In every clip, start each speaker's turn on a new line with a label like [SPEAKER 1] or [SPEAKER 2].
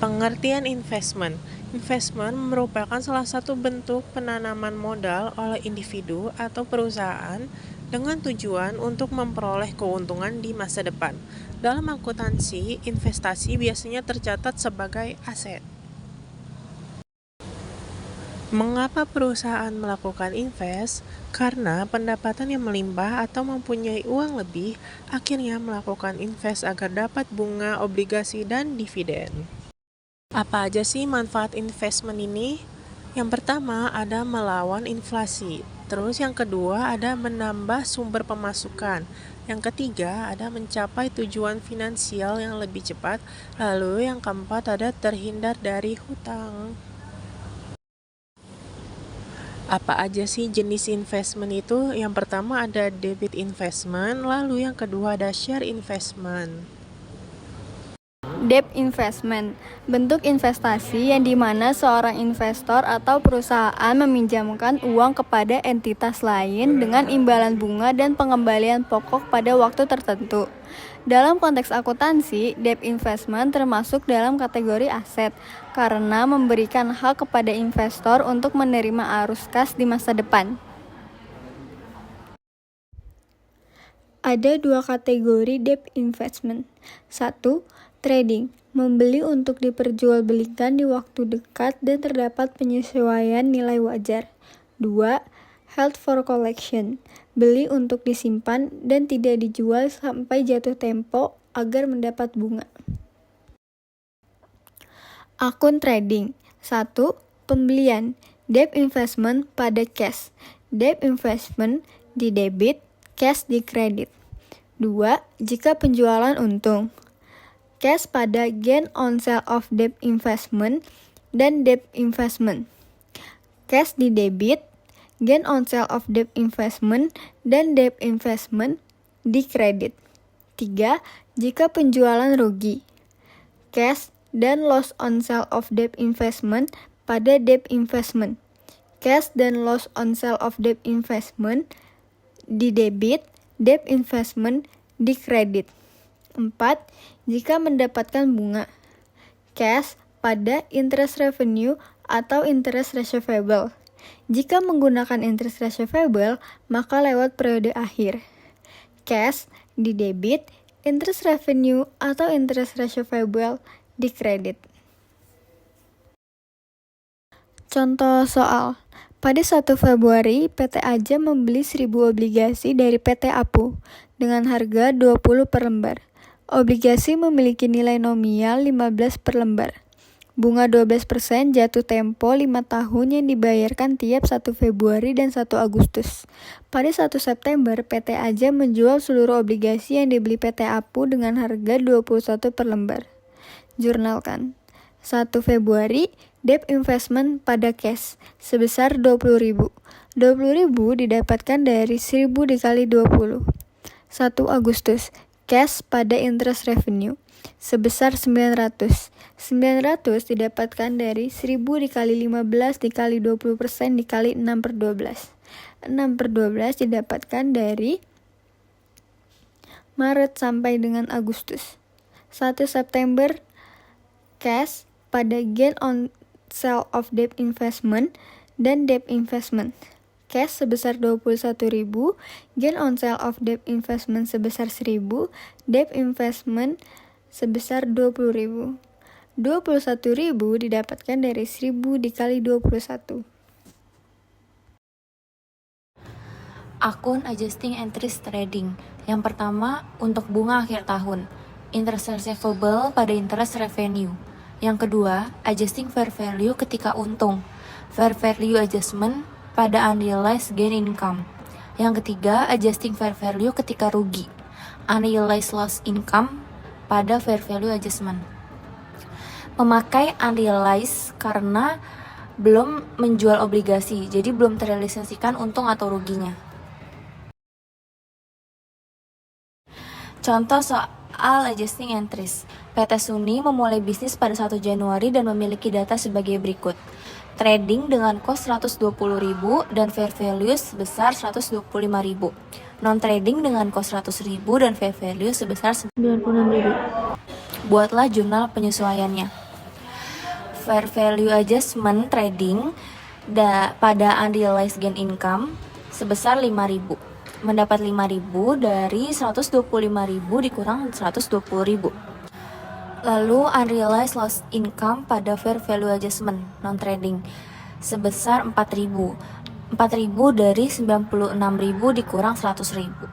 [SPEAKER 1] Pengertian investment. Investment merupakan salah satu bentuk penanaman modal oleh individu atau perusahaan dengan tujuan untuk memperoleh keuntungan di masa depan. Dalam akuntansi, investasi biasanya tercatat sebagai aset. Mengapa perusahaan melakukan invest? Karena pendapatan yang melimpah atau mempunyai uang lebih, akhirnya melakukan invest agar dapat bunga, obligasi, dan dividen. Apa aja sih manfaat investment ini? Yang pertama ada melawan inflasi. Terus yang kedua ada menambah sumber pemasukan. Yang ketiga ada mencapai tujuan finansial yang lebih cepat. Lalu yang keempat ada terhindar dari hutang. Apa aja sih jenis investment itu? Yang pertama ada debit investment, lalu yang kedua ada share investment.
[SPEAKER 2] Debt investment, bentuk investasi yang dimana seorang investor atau perusahaan meminjamkan uang kepada entitas lain dengan imbalan bunga dan pengembalian pokok pada waktu tertentu. Dalam konteks akuntansi, debt investment termasuk dalam kategori aset karena memberikan hak kepada investor untuk menerima arus kas di masa depan. Ada dua kategori debt investment. 1. Trading, membeli untuk diperjualbelikan di waktu dekat dan terdapat penyesuaian nilai wajar. 2. Held for collection, beli untuk disimpan dan tidak dijual sampai jatuh tempo agar mendapat bunga. Akun trading. 1. Pembelian, debt investment pada cash. Debt investment di debit, cash di kredit. 2. Jika penjualan untung, cash pada gain on sale of debt investment dan debt investment. Cash di debit, gain on sale of debt investment dan debt investment di kredit. 3. Jika penjualan rugi, cash dan loss on sale of debt investment pada debt investment. Cash dan loss on sale of debt investment di debit, debt investment di kredit. 4. Jika mendapatkan bunga, cash pada interest revenue atau interest receivable. Jika menggunakan interest receivable, maka lewat periode akhir. Cash di debit, interest revenue atau interest receivable di kredit. Contoh soal. Pada 1 Februari, PT Aja membeli 1000 obligasi dari PT Apu dengan harga 20 per lembar. Obligasi memiliki nilai nominal 15 per lembar. Bunga 12% jatuh tempo 5 tahun yang dibayarkan tiap 1 Februari dan 1 Agustus. Pada 1 September, PT Aja menjual seluruh obligasi yang dibeli PT Apu dengan harga 21 per lembar. Jurnalkan. 1 Februari, debt investment pada cash sebesar 20.000. 20.000 didapatkan dari 1000 dikali 20. 1 Agustus, cash pada interest revenue sebesar 900. 900 didapatkan dari 1000 dikali 15 dikali 20% dikali 6 per 12. 6 per 12 didapatkan dari Maret sampai dengan Agustus. 1 September, cash pada gain on sale of debt investment dan debt investment. Cash sebesar 21.000, gain on sale of debt investment sebesar 1.000, debt investment sebesar 20.000. 21.000 didapatkan dari 1000 dikali 21.
[SPEAKER 3] Akun adjusting entries trading. Yang pertama, untuk bunga akhir tahun, interest receivable pada interest revenue. Yang kedua, adjusting fair value ketika untung, fair value adjustment pada unrealized gain income. Yang ketiga, adjusting fair value ketika rugi, unrealized loss income pada fair value adjustment. Memakai unrealized karena belum menjual obligasi, jadi belum terrealisasikan untung atau ruginya. Contoh soal adjusting entries. PT Suni memulai bisnis pada 1 Januari dan memiliki data sebagai berikut. Trading dengan cost 120.000 dan fair value sebesar 125.000. Non-trading dengan cost 100.000 dan fair value sebesar 96.000. Buatlah jurnal penyesuaiannya. fair value adjustment trading pada unrealized gain income sebesar 5.000. Mendapat 5.000 dari 125.000 dikurang 120.000. Lalu unrealized loss income pada fair value adjustment non trading sebesar 4.000. 4.000 dari 96.000 dikurang 100.000.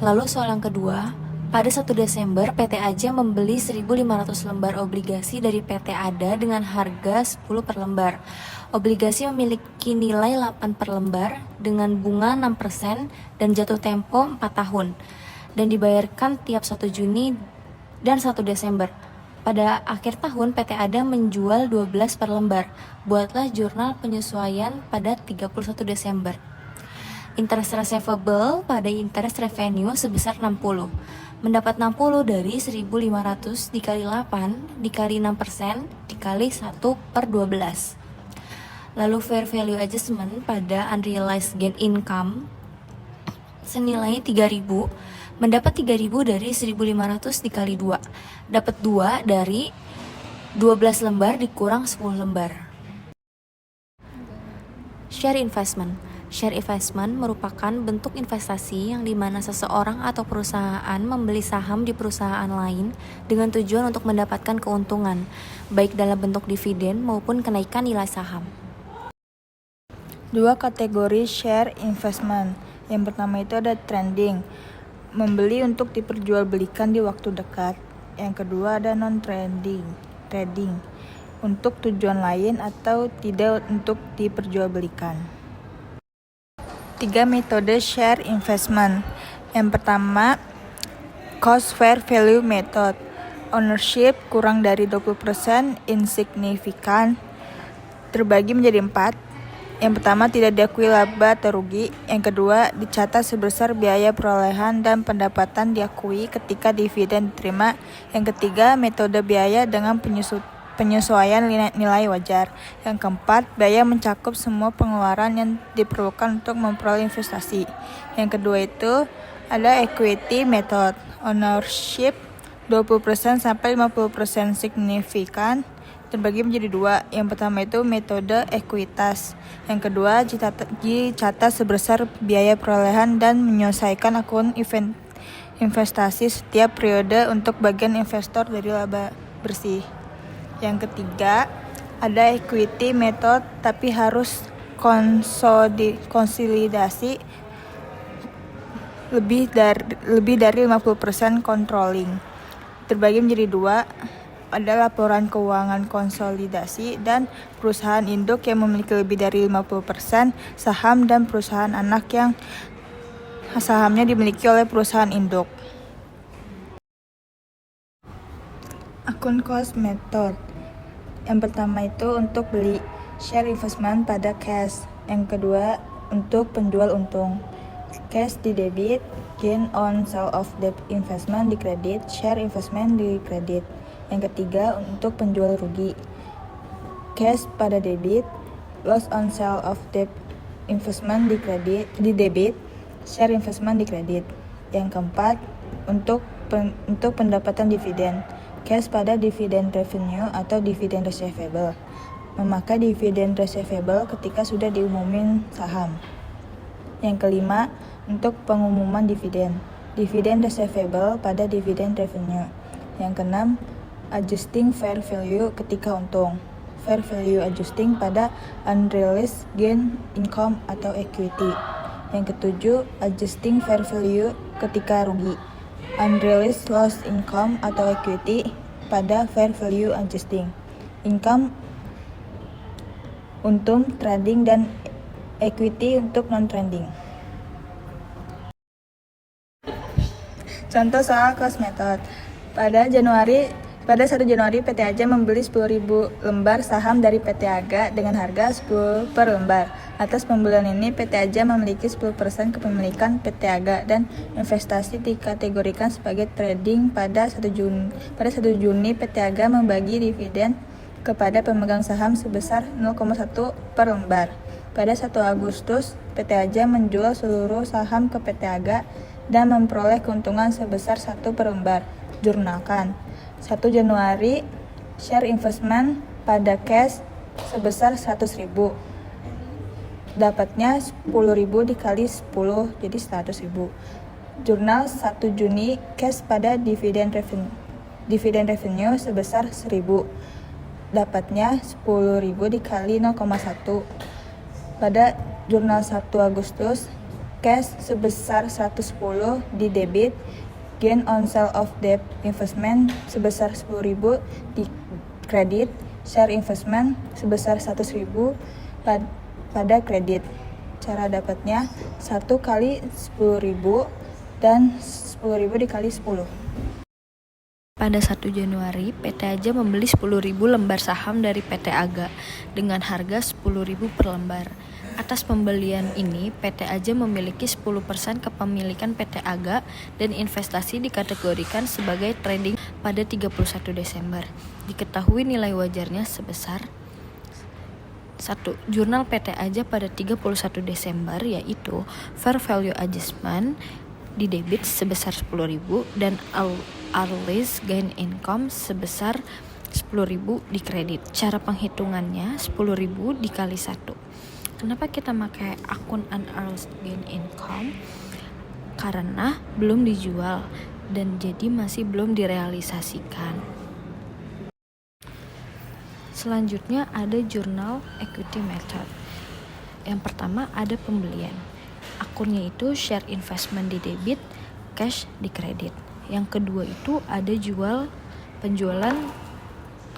[SPEAKER 3] Lalu soal yang kedua, pada 1 Desember PT AJA membeli 1.500 lembar obligasi dari PT ADA dengan harga 10 per lembar. Obligasi memiliki nilai 8 per lembar dengan bunga 6% dan jatuh tempo 4 tahun dan dibayarkan tiap 1 Juni dan 1 Desember. Pada akhir tahun PT ADA menjual 12 per lembar. Buatlah jurnal penyesuaian pada 31 Desember. Interest receivable pada interest revenue sebesar 60. Mendapat 60 dari 1.500 dikali 8 dikali 6% dikali 1 per 12. Lalu fair value adjustment pada unrealized gain income senilai 3.000. Mendapat 3.000 dari 1.500 dikali 2. Dapat 2 dari 12 lembar dikurang 10 lembar. Share investment. Share investment merupakan bentuk investasi yang dimana seseorang atau perusahaan membeli saham di perusahaan lain dengan tujuan untuk mendapatkan keuntungan, baik dalam bentuk dividen maupun kenaikan nilai saham.
[SPEAKER 4] Dua kategori share investment. Yang pertama itu ada trading, membeli untuk diperjualbelikan di waktu dekat. Yang kedua ada non-trading, trading, untuk tujuan lain atau tidak untuk diperjualbelikan. 3 metode share investment. Yang pertama, cost fair value method. Ownership kurang dari 20%, insignifikan. Terbagi menjadi 4. Yang pertama, tidak diakui laba atau rugi. Yang kedua, dicatat sebesar biaya perolehan dan pendapatan diakui ketika dividen diterima. Yang ketiga, metode biaya dengan penyesuaian nilai wajar. Yang keempat, biaya mencakup semua pengeluaran yang diperlukan untuk memperoleh investasi. Yang kedua itu ada equity method. Ownership 20% sampai 50% signifikan. Terbagi menjadi 2. Yang pertama itu metode ekuitas. Yang kedua, dicatat sebesar biaya perolehan dan menyelesaikan akun investasi setiap periode untuk bagian investor dari laba bersih. Yang ketiga, ada equity method tapi harus konsolidasi lebih dari 50% controlling. Terbagi menjadi 2. Ada laporan keuangan konsolidasi dan perusahaan induk yang memiliki lebih dari 50% saham dan perusahaan anak yang sahamnya dimiliki oleh perusahaan induk. Akun cost method. Yang pertama itu untuk beli share investment pada cash. Yang kedua untuk penjual untung. Cash di debit, gain on sale of debt investment di kredit, share investment di kredit. Yang ketiga untuk penjual rugi. Cash pada debit, loss on sale of debt investment di debit, share investment di kredit. Yang keempat untuk pendapatan dividen. Cash pada dividen revenue atau dividen receivable. Memakai dividen receivable ketika sudah diumumin saham. Yang kelima untuk pengumuman dividen. Dividen receivable pada dividen revenue. Yang keenam, adjusting fair value ketika untung. Fair value adjusting pada unrealized gain income atau equity. Yang ketujuh, adjusting fair value ketika rugi. Unrealized loss income atau equity pada fair value adjusting. Income untung trading dan equity untuk non-trading. Contoh soal cost method. Pada 1 Januari PT AJA membeli 10.000 lembar saham dari PT AGA dengan harga 10 per lembar. Atas pembelian ini PT AJA memiliki 10% kepemilikan PT AGA dan investasi dikategorikan sebagai trading. Pada 1 Juni PT AGA membagi dividen kepada pemegang saham sebesar 0,1 per lembar. Pada 1 Agustus PT AJA menjual seluruh saham ke PT AGA dan memperoleh keuntungan sebesar 1 per lembar. Jurnalkan. 1 Januari Share investment pada cash sebesar 100.000. Dapatnya 10.000 dikali 10 jadi 100.000. Jurnal 1 Juni cash pada dividen revenue sebesar 1.000. Dapatnya 10.000 dikali 0,1. Pada jurnal 1 Agustus cash sebesar 110 di debit, gain on sale of debt investment sebesar 10.000 di kredit, share investment sebesar 100.000 pada kredit. Cara dapatnya 1 kali 10.000 dan 10.000 dikali 10.
[SPEAKER 2] Pada 1 Januari, PT AJA membeli 10.000 lembar saham dari PT AGA dengan harga 10.000 per lembar. Atas pembelian ini, PT AJA memiliki 10% kepemilikan PT AGA dan investasi dikategorikan sebagai trading pada 31 Desember. Diketahui nilai wajarnya sebesar 1. Jurnal PT AJA pada 31 Desember yaitu fair value adjustment di debit sebesar 10.000 dan unrealized gain income sebesar 10.000 di kredit. Cara penghitungannya 10.000 dikali 1. Kenapa kita pakai akun unrealized gain income? Karena belum dijual dan jadi masih belum direalisasikan. Selanjutnya ada jurnal equity method. Yang pertama ada pembelian. Akunnya itu share investment di debit, cash di kredit. Yang kedua itu ada penjualan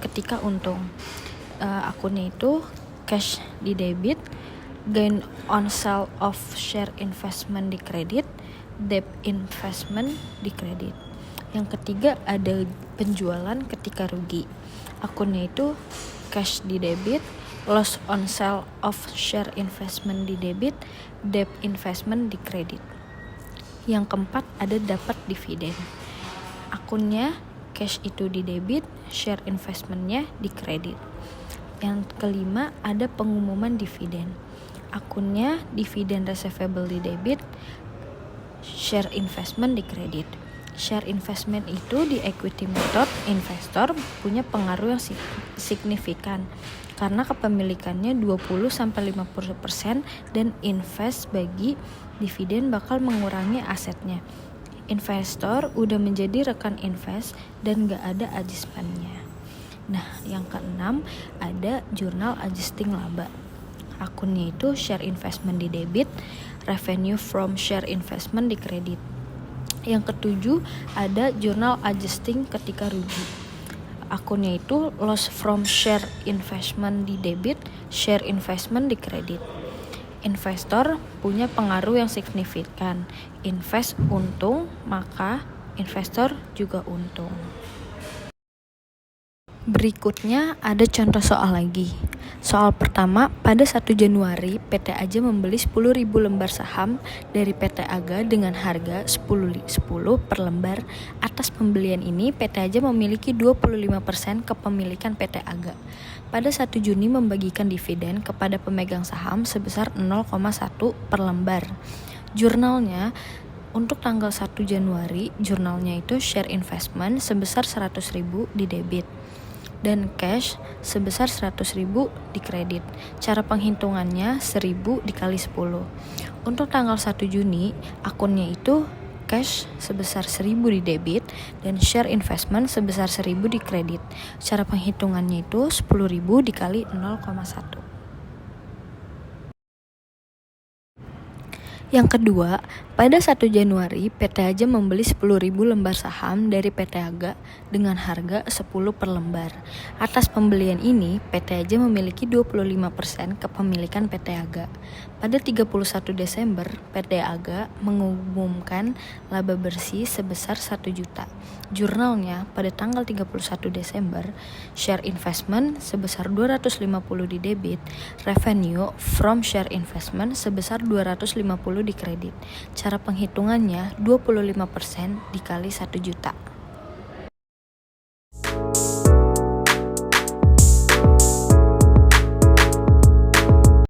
[SPEAKER 2] ketika untung. Akunnya itu cash di debit, gain on sale of share investment di kredit, debt investment di kredit. Yang ketiga ada penjualan ketika rugi. Akunnya itu cash di debit, loss on sale of share investment di debit, debt investment di kredit. Yang keempat ada dapat dividen. Akunnya cash itu di debit, share investmentnya di kredit. Yang kelima ada pengumuman dividen. Akunnya dividen receivable di debit, share investment di kredit. Share investment itu di equity method investor punya pengaruh yang signifikan karena kepemilikannya 20-50% dan invest bagi dividen bakal mengurangi asetnya. Investor udah menjadi rekan invest dan gak ada adjustmentnya. Nah, yang keenam ada jurnal adjusting laba. Akunnya itu share investment di debit, revenue from share investment di kredit. Yang ketujuh ada jurnal adjusting ketika rugi. Akunnya itu loss from share investment di debit, share investment di kredit. Investor punya pengaruh yang signifikan. Invest untung, maka investor juga untung. Berikutnya ada contoh soal lagi. Soal pertama, pada 1 Januari PT AJA membeli 10.000 lembar saham dari PT AGA dengan harga 10 per lembar. Atas pembelian ini, PT AJA memiliki 25% kepemilikan PT AGA. Pada 1 Juni membagikan dividen kepada pemegang saham sebesar 0,1 per lembar. Jurnalnya untuk tanggal 1 Januari, jurnalnya itu share investment sebesar 100.000 di debit dan cash sebesar 100.000 di kredit. Cara penghitungannya 1.000 dikali 10. Untuk tanggal 1 Juni, akunnya itu cash sebesar 1.000 di debit dan share investment sebesar 1.000 di kredit. Cara penghitungannya itu 10.000 dikali 0,1. Yang kedua, pada 1 Januari PT AJA membeli 10.000 lembar saham dari PT AGA dengan harga 10 per lembar. Atas pembelian ini, PT AJA memiliki 25% kepemilikan PT AGA. Pada 31 Desember, PT AGA mengumumkan laba bersih sebesar 1 juta. Jurnalnya pada tanggal 31 Desember, share investment sebesar 250 di debit, revenue from share investment sebesar 250 di kredit. Cara penghitungannya 25% dikali 1 juta.